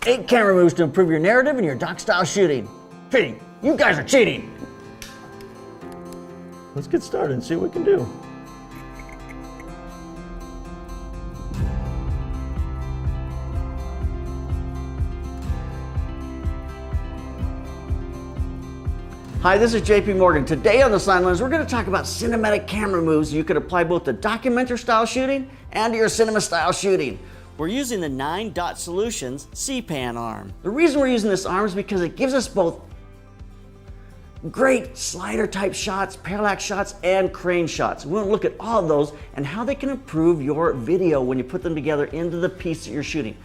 8 camera moves to improve your narrative and your doc-style shooting. Cheating. You guys are cheating. Let's get started and see what we can do. Hi, this is JP Morgan. Today on the Sidelines, we're going to talk about cinematic camera moves you could apply both to documentary style shooting and to your cinema style shooting. We're using the 9.Solutions C-Pan arm. The reason we're using this arm is because it gives us both great slider type shots, parallax shots, and crane shots. We want to look at all of those and how they can improve your video when you put them together into the piece that you're shooting.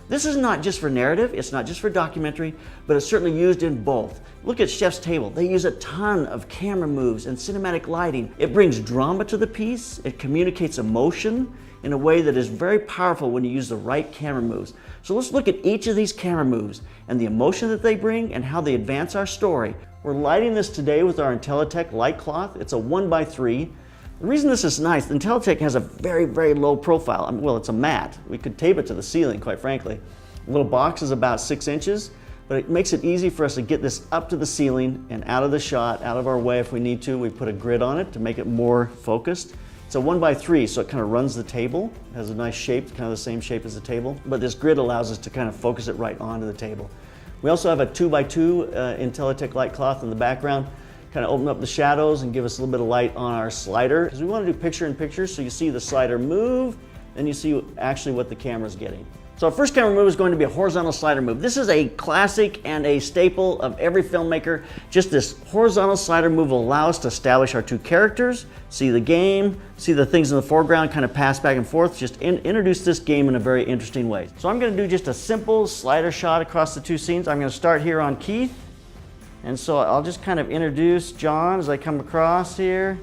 This is not just for narrative, it's not just for documentary, but it's certainly used in both. Look at Chef's Table. They use a ton of camera moves and cinematic lighting. It brings drama to the piece, it communicates emotion in a way that is very powerful when you use the right camera moves. So let's look at each of these camera moves and the emotion that they bring and how they advance our story. We're lighting this today with our Intellitek light cloth. It's a 1x3. The reason this is nice, the Intellitek has a very, very low profile. Well, it's a matte. We could tape it to the ceiling, quite frankly. The little box is about 6 inches, but it makes it easy for us to get this up to the ceiling and out of the shot, out of our way if we need to. We put a grid on it to make it more focused. It's a 1x3, so it kind of runs the table. It has a nice shape, kind of the same shape as the table, but this grid allows us to kind of focus it right onto the table. We also have a 2x2 Intellitek light cloth in the background. Kind of open up the shadows and give us a little bit of light on our slider. Because we want to do picture-in-picture, so you see the slider move, and you see actually what the camera's getting. So our first camera move is going to be a horizontal slider move. This is a classic and a staple of every filmmaker. Just this horizontal slider move will allow us to establish our two characters, see the game, see the things in the foreground, kind of pass back and forth, just introduce this game in a very interesting way. So I'm going to do just a simple slider shot across the two scenes. I'm going to start here on Keith. And so I'll just kind of introduce John as I come across here.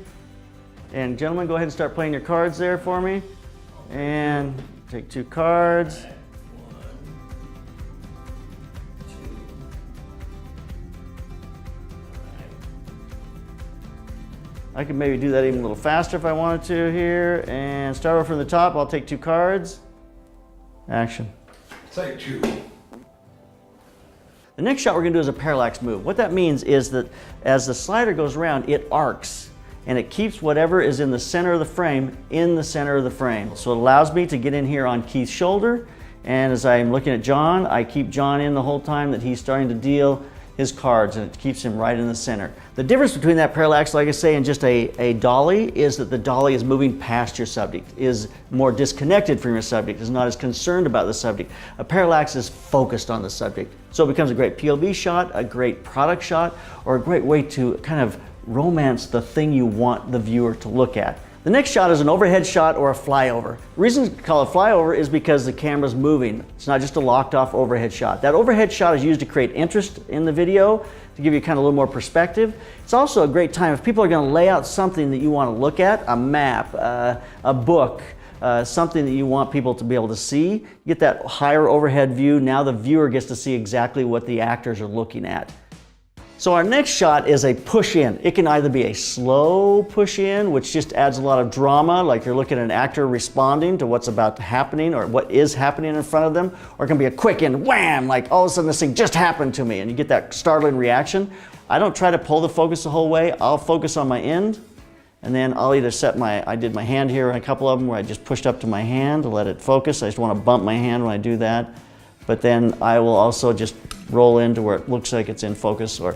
And gentlemen, go ahead and start playing your cards there for me. And take 2 cards. I could maybe do that even a little faster if I wanted to here. And start over from the top. I'll take 2 cards. Action. Take 2. The next shot we're going to do is a parallax move. What that means is that as the slider goes around, it arcs and it keeps whatever is in the center of the frame in the center of the frame. So it allows me to get in here on Keith's shoulder, and as I'm looking at John, I keep John in the whole time that he's starting to deal his cards, and it keeps him right in the center. The difference between that parallax, like I say, and just a dolly is that the dolly is moving past your subject, is more disconnected from your subject, is not as concerned about the subject. A parallax is focused on the subject. So it becomes a great POV shot, a great product shot, or a great way to kind of romance the thing you want the viewer to look at. The next shot is an overhead shot or a flyover. The reason to call it flyover is because the camera's moving. It's not just a locked off overhead shot. That overhead shot is used to create interest in the video, to give you kind of a little more perspective. It's also a great time if people are going to lay out something that you want to look at, a map, a book, something that you want people to be able to see. You get that higher overhead view. Now the viewer gets to see exactly what the actors are looking at. So our next shot is a push in. It can either be a slow push in, which just adds a lot of drama, like you're looking at an actor responding to what's about to happening or what is happening in front of them, or it can be a quick in, wham, like all of a sudden this thing just happened to me, and you get that startling reaction. I don't try to pull the focus the whole way. I'll focus on my end, and then I'll either set I did my hand here in a couple of them where I just pushed up to my hand to let it focus. I just want to bump my hand when I do that. But then I will also just roll into where it looks like it's in focus, or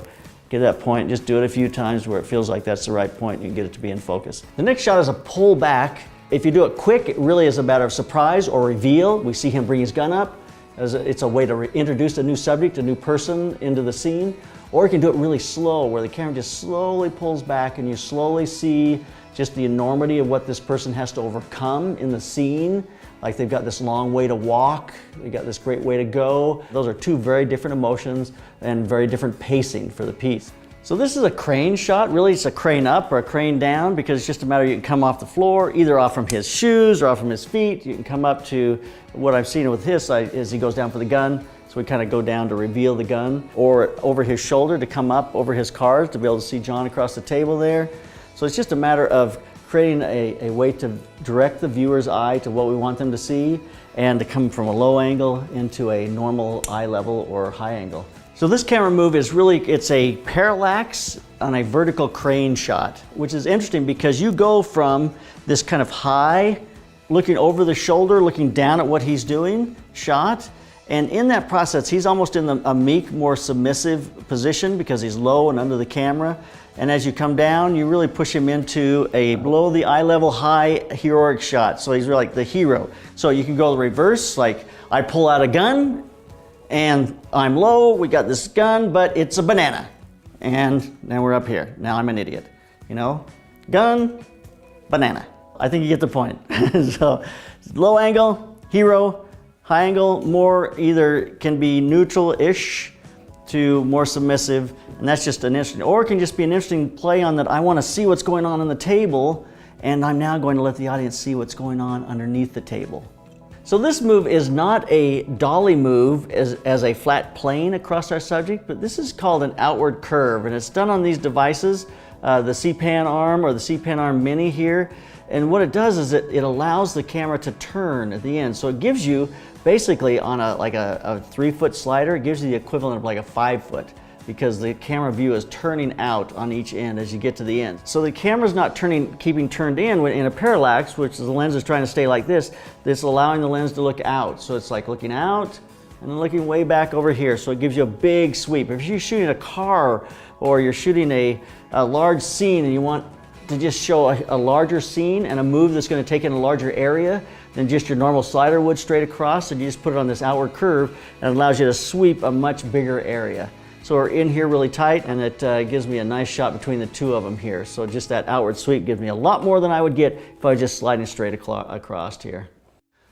get to that point, just do it a few times where it feels like that's the right point and you can get it to be in focus. The next shot is a pull back. If you do it quick, it really is a matter of surprise or reveal. We see him bring his gun up. It's a way to introduce a new subject, a new person into the scene. Or you can do it really slow, where the camera just slowly pulls back and you slowly see just the enormity of what this person has to overcome in the scene. Like they've got this long way to walk, they've got this great way to go. Those are 2 very different emotions and very different pacing for the piece. So this is a crane shot. Really, it's a crane up or a crane down, because it's just a matter of you can come off the floor, either off from his shoes or off from his feet. You can come up to what I've seen with his is he goes down for the gun. So we kind of go down to reveal the gun, or over his shoulder to come up over his cards to be able to see John across the table there. So it's just a matter of creating a way to direct the viewer's eye to what we want them to see, and to come from a low angle into a normal eye level or high angle. So this camera move is really, it's a parallax on a vertical crane shot, which is interesting because you go from this kind of high, looking over the shoulder, looking down at what he's doing shot. And in that process, he's almost in a meek, more submissive position because he's low and under the camera. And as you come down, you really push him into a below the eye level, high heroic shot. So he's really like the hero. So you can go the reverse, like I pull out a gun and I'm low, we got this gun, but it's a banana. And now we're up here. Now I'm an idiot. You know, gun, banana. I think you get the point. So low angle, hero, high angle, more either can be neutral-ish to more submissive, and that's just an interesting, or it can just be an interesting play on that I want to see what's going on the table, and I'm now going to let the audience see what's going on underneath the table. So this move is not a dolly move as a flat plane across our subject, but this is called an outward curve, and it's done on these devices, the C-Pan arm or the C-Pan arm mini here. And what it does is it allows the camera to turn at the end. So it gives you basically on a 3-foot slider, it gives you the equivalent of like a 5-foot because the camera view is turning out on each end as you get to the end. So the camera's not keeping turned in a parallax, which the lens is trying to stay like this. This is allowing the lens to look out. So it's like looking out and then looking way back over here. So it gives you a big sweep. If you're shooting a car or you're shooting a large scene and you want to just show a larger scene and a move that's going to take in a larger area than just your normal slider would straight across, and you just put it on this outward curve and it allows you to sweep a much bigger area. So we're in here really tight, and it gives me a nice shot between the two of them here. So just that outward sweep gives me a lot more than I would get if I was just sliding straight across here.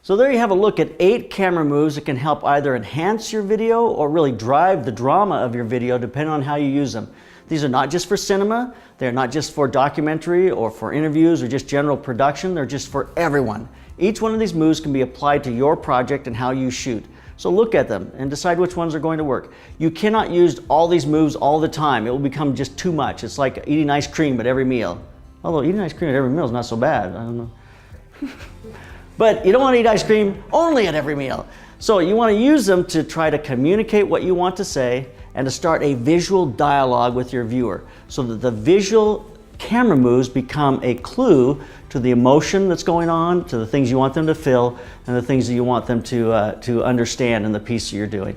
So there you have a look at 8 camera moves that can help either enhance your video or really drive the drama of your video depending on how you use them. These are not just for cinema, they're not just for documentary or for interviews or just general production, they're just for everyone. Each one of these moves can be applied to your project and how you shoot. So look at them and decide which ones are going to work. You cannot use all these moves all the time. It will become just too much. It's like eating ice cream at every meal. Although eating ice cream at every meal is not so bad, I don't know. But you don't want to eat ice cream only at every meal. So you want to use them to try to communicate what you want to say and to start a visual dialogue with your viewer so that the visual camera moves become a clue to the emotion that's going on, to the things you want them to feel, and the things that you want them to understand in the piece you're doing.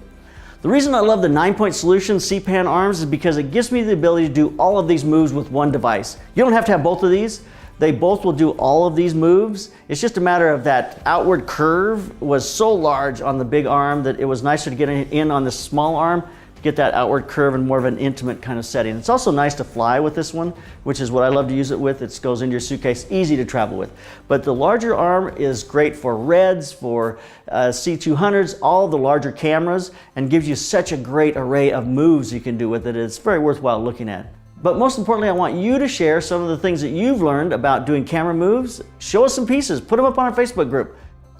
The reason I love the 9.Solutions C-Pan arms is because it gives me the ability to do all of these moves with one device. You don't have to have both of these. They both will do all of these moves. It's just a matter of that outward curve was so large on the big arm that it was nicer to get in on the small arm to get that outward curve in more of an intimate kind of setting. It's also nice to fly with this one, which is what I love to use it with. It goes into your suitcase, easy to travel with. But the larger arm is great for Reds, for C200s, all the larger cameras, and gives you such a great array of moves you can do with it. It's very worthwhile looking at. But most importantly, I want you to share some of the things that you've learned about doing camera moves. Show us some pieces, put them up on our Facebook group.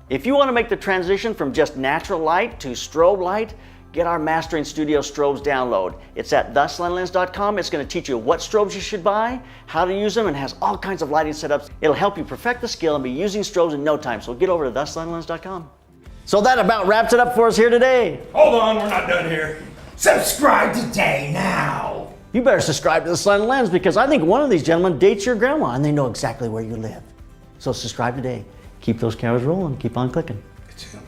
If you want to make the transition from just natural light to strobe light, get our Mastering Studio Strobes download. It's at theSlenLens.com. It's going to teach you what strobes you should buy, how to use them, and has all kinds of lighting setups. It'll help you perfect the skill and be using strobes in no time. So get over to theSlenLens.com. So that about wraps it up for us here today. Hold on, we're not done here. Subscribe today now. You better subscribe to the Slen Lens because I think one of these gentlemen dates your grandma and they know exactly where you live. So subscribe today. Keep those cameras rolling. Keep on clicking. It's him.